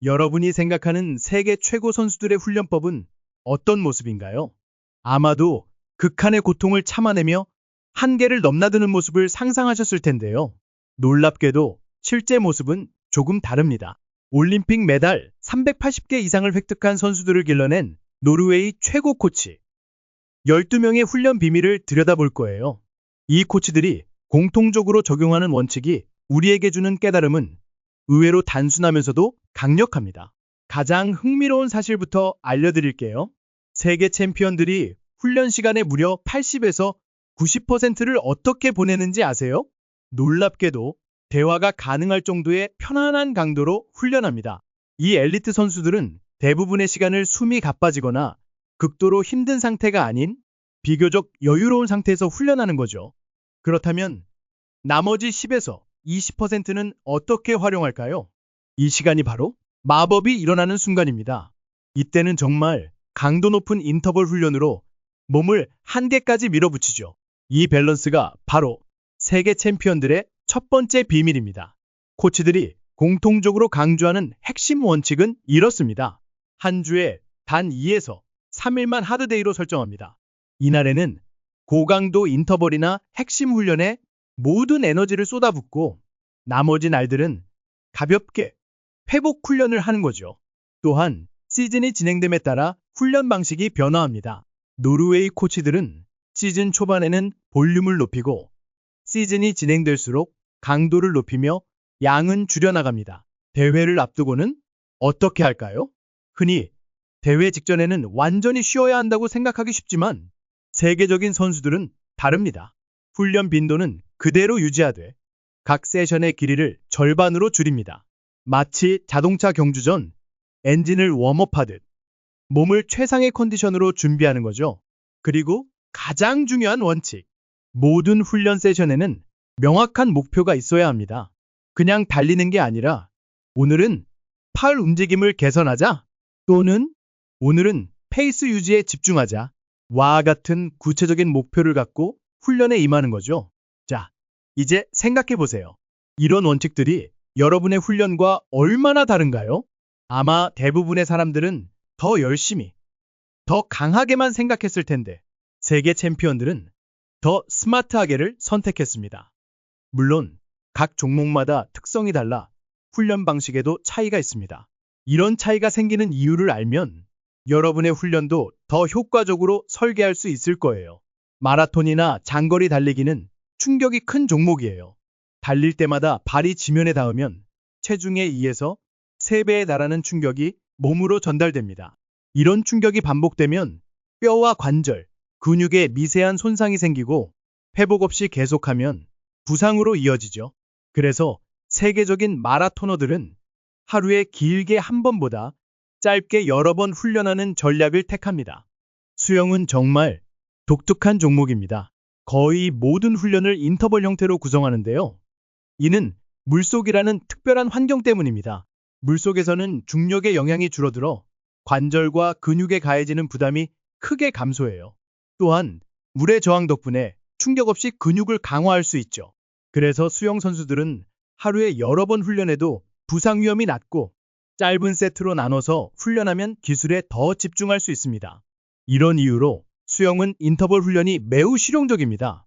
여러분이 생각하는 세계 최고 선수들의 훈련법은 어떤 모습인가요? 아마도 극한의 고통을 참아내며 한계를 넘나드는 모습을 상상하셨을 텐데요. 놀랍게도 실제 모습은 조금 다릅니다. 올림픽 메달 380개 이상을 획득한 선수들을 길러낸 노르웨이 최고 코치. 12명의 훈련 비밀을 들여다볼 거예요. 이 코치들이 공통적으로 적용하는 원칙이 우리에게 주는 깨달음은 의외로 단순하면서도 강력합니다. 가장 흥미로운 사실부터 알려드릴게요. 세계 챔피언들이 훈련 시간의 무려 80에서 90%를 어떻게 보내는지 아세요? 놀랍게도 대화가 가능할 정도의 편안한 강도로 훈련합니다. 이 엘리트 선수들은 대부분의 시간을 숨이 가빠지거나 극도로 힘든 상태가 아닌 비교적 여유로운 상태에서 훈련하는 거죠. 그렇다면 나머지 10에서 20%는 어떻게 활용할까요? 이 시간이 바로 마법이 일어나는 순간입니다. 이때는 정말 강도 높은 인터벌 훈련으로 몸을 한계까지 밀어붙이죠. 이 밸런스가 바로 세계 챔피언들의 첫 번째 비밀입니다. 코치들이 공통적으로 강조하는 핵심 원칙은 이렇습니다. 한 주에 단 2에서 3일만 하드데이로 설정합니다. 이날에는 고강도 인터벌이나 핵심 훈련에 모든 에너지를 쏟아붓고 나머지 날들은 가볍게 회복 훈련을 하는 거죠. 또한 시즌이 진행됨에 따라 훈련 방식이 변화합니다. 노르웨이 코치들은 시즌 초반에는 볼륨을 높이고 시즌이 진행될수록 강도를 높이며 양은 줄여나갑니다. 대회를 앞두고는 어떻게 할까요? 흔히 대회 직전에는 완전히 쉬어야 한다고 생각하기 쉽지만 세계적인 선수들은 다릅니다. 훈련 빈도는 그대로 유지하되 각 세션의 길이를 절반으로 줄입니다. 마치 자동차 경주 전 엔진을 웜업하듯 몸을 최상의 컨디션으로 준비하는 거죠. 그리고 가장 중요한 원칙. 모든 훈련 세션에는 명확한 목표가 있어야 합니다. 그냥 달리는 게 아니라 오늘은 팔 움직임을 개선하자 또는 오늘은 페이스 유지에 집중하자 와 같은 구체적인 목표를 갖고 훈련에 임하는 거죠. 자, 이제 생각해 보세요. 이런 원칙들이 여러분의 훈련과 얼마나 다른가요? 아마 대부분의 사람들은 더 열심히, 더 강하게만 생각했을 텐데 세계 챔피언들은 더 스마트하게를 선택했습니다. 물론 각 종목마다 특성이 달라 훈련 방식에도 차이가 있습니다. 이런 차이가 생기는 이유를 알면 여러분의 훈련도 더 효과적으로 설계할 수 있을 거예요. 마라톤이나 장거리 달리기는 충격이 큰 종목이에요. 달릴 때마다 발이 지면에 닿으면 체중에 의해서 3배에 달하는 충격이 몸으로 전달됩니다. 이런 충격이 반복되면 뼈와 관절, 근육에 미세한 손상이 생기고 회복 없이 계속하면 부상으로 이어지죠. 그래서 세계적인 마라토너들은 하루에 길게 한 번보다 짧게 여러 번 훈련하는 전략을 택합니다. 수영은 정말 독특한 종목입니다. 거의 모든 훈련을 인터벌 형태로 구성하는데요. 이는 물속이라는 특별한 환경 때문입니다. 물속에서는 중력의 영향이 줄어들어 관절과 근육에 가해지는 부담이 크게 감소해요. 또한 물의 저항 덕분에 충격 없이 근육을 강화할 수 있죠. 그래서 수영 선수들은 하루에 여러 번 훈련해도 부상 위험이 낮고 짧은 세트로 나눠서 훈련하면 기술에 더 집중할 수 있습니다. 이런 이유로 수영은 인터벌 훈련이 매우 실용적입니다.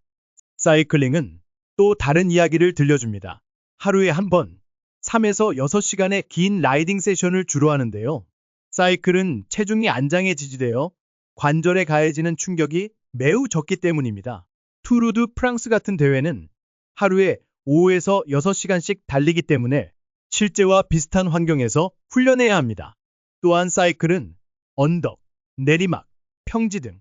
사이클링은 또 다른 이야기를 들려줍니다. 하루에 한 번, 3에서 6시간의 긴 라이딩 세션을 주로 하는데요. 사이클은 체중이 안장에 지지되어 관절에 가해지는 충격이 매우 적기 때문입니다. 투르 드 프랑스 같은 대회는 하루에 5에서 6시간씩 달리기 때문에 실제와 비슷한 환경에서 훈련해야 합니다. 또한 사이클은 언덕, 내리막, 평지 등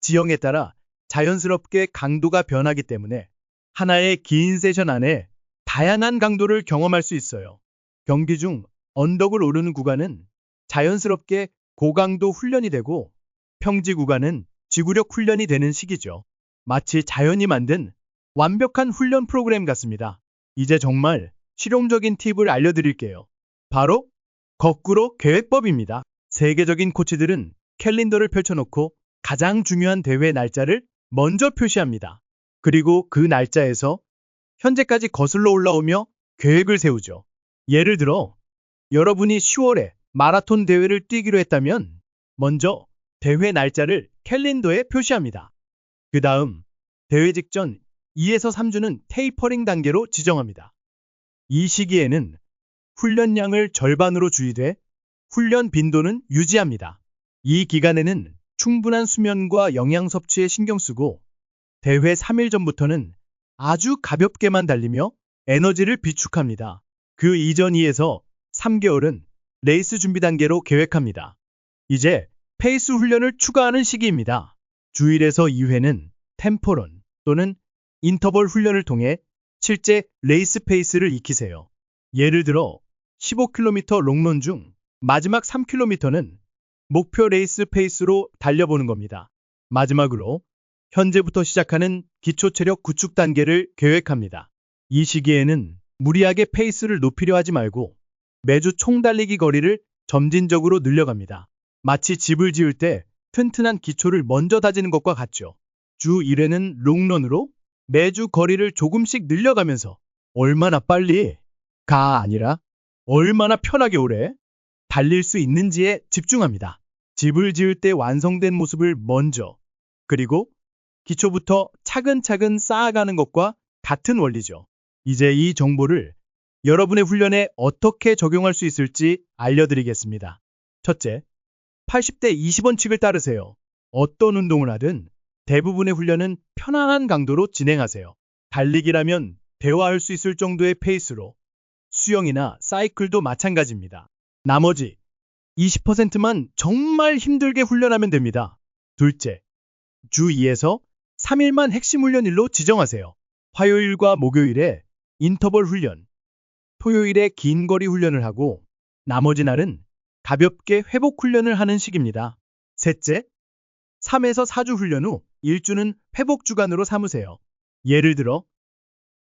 지형에 따라 자연스럽게 강도가 변하기 때문에 하나의 긴 세션 안에 다양한 강도를 경험할 수 있어요. 경기 중 언덕을 오르는 구간은 자연스럽게 고강도 훈련이 되고 평지 구간은 지구력 훈련이 되는 시기죠. 마치 자연이 만든 완벽한 훈련 프로그램 같습니다. 이제 정말 실용적인 팁을 알려드릴게요. 바로 거꾸로 계획법입니다. 세계적인 코치들은 캘린더를 펼쳐놓고 가장 중요한 대회 날짜를 먼저 표시합니다. 그리고 그 날짜에서 현재까지 거슬러 올라오며 계획을 세우죠. 예를 들어 여러분이 10월에 마라톤 대회를 뛰기로 했다면 먼저 대회 날짜를 캘린더에 표시합니다. 그 다음 대회 직전 2에서 3주는 테이퍼링 단계로 지정합니다. 이 시기에는 훈련량을 절반으로 줄이되 훈련 빈도는 유지합니다. 이 기간에는 충분한 수면과 영양 섭취에 신경 쓰고 대회 3일 전부터는 아주 가볍게만 달리며 에너지를 비축합니다. 그 이전 2에서 3개월은 레이스 준비 단계로 계획합니다. 이제 페이스 훈련을 추가하는 시기입니다. 주 1에서 2회는 템포런 또는 인터벌 훈련을 통해 실제 레이스 페이스를 익히세요. 예를 들어 15km 롱런 중 마지막 3km는 목표 레이스 페이스로 달려보는 겁니다. 마지막으로 현재부터 시작하는 기초 체력 구축 단계를 계획합니다. 이 시기에는 무리하게 페이스를 높이려 하지 말고 매주 총 달리기 거리를 점진적으로 늘려갑니다. 마치 집을 지을 때 튼튼한 기초를 먼저 다지는 것과 같죠. 주 1회는 롱런으로 매주 거리를 조금씩 늘려가면서 얼마나 빨리 가 아니라 얼마나 편하게 오래 달릴 수 있는지에 집중합니다. 집을 지을 때 완성된 모습을 먼저, 그리고 기초부터 차근차근 쌓아가는 것과 같은 원리죠. 이제 이 정보를 여러분의 훈련에 어떻게 적용할 수 있을지 알려드리겠습니다. 첫째, 80대 20원칙을 따르세요. 어떤 운동을 하든 대부분의 훈련은 편안한 강도로 진행하세요. 달리기라면 대화할 수 있을 정도의 페이스로, 수영이나 사이클도 마찬가지입니다. 나머지 20%만 정말 힘들게 훈련하면 됩니다. 둘째, 주 2에서 3일만 핵심 훈련일로 지정하세요. 화요일과 목요일에 인터벌 훈련, 토요일에 긴 거리 훈련을 하고 나머지 날은 가볍게 회복 훈련을 하는 식입니다. 셋째, 3에서 4주 훈련 후 1주는 회복 주간으로 삼으세요. 예를 들어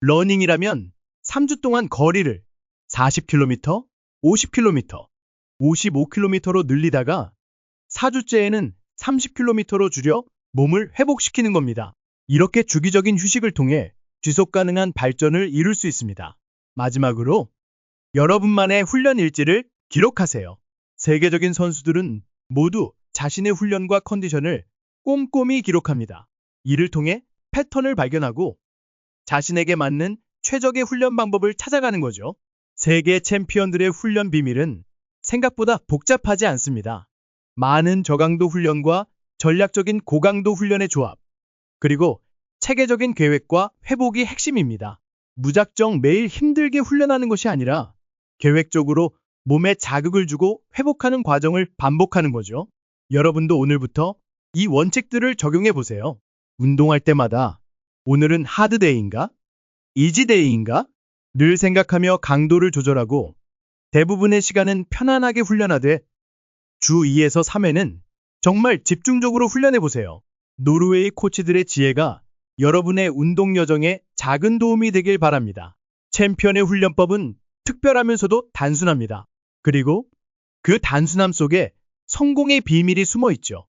러닝이라면 3주 동안 거리를 40km, 50km, 55km로 늘리다가 4주째에는 30km로 줄여 몸을 회복시키는 겁니다. 이렇게 주기적인 휴식을 통해 지속 가능한 발전을 이룰 수 있습니다. 마지막으로 여러분만의 훈련 일지를 기록하세요. 세계적인 선수들은 모두 자신의 훈련과 컨디션을 꼼꼼히 기록합니다. 이를 통해 패턴을 발견하고 자신에게 맞는 최적의 훈련 방법을 찾아가는 거죠. 세계 챔피언들의 훈련 비밀은 생각보다 복잡하지 않습니다. 많은 저강도 훈련과 전략적인 고강도 훈련의 조합, 그리고 체계적인 계획과 회복이 핵심입니다. 무작정 매일 힘들게 훈련하는 것이 아니라 계획적으로 몸에 자극을 주고 회복하는 과정을 반복하는 거죠. 여러분도 오늘부터 이 원칙들을 적용해 보세요. 운동할 때마다 오늘은 하드데이인가? 이지데이인가? 늘 생각하며 강도를 조절하고 대부분의 시간은 편안하게 훈련하되 주 2에서 3회는 정말 집중적으로 훈련해 보세요. 노르웨이 코치들의 지혜가 여러분의 운동 여정에 작은 도움이 되길 바랍니다. 챔피언의 훈련법은 특별하면서도 단순합니다. 그리고 그 단순함 속에 성공의 비밀이 숨어 있죠.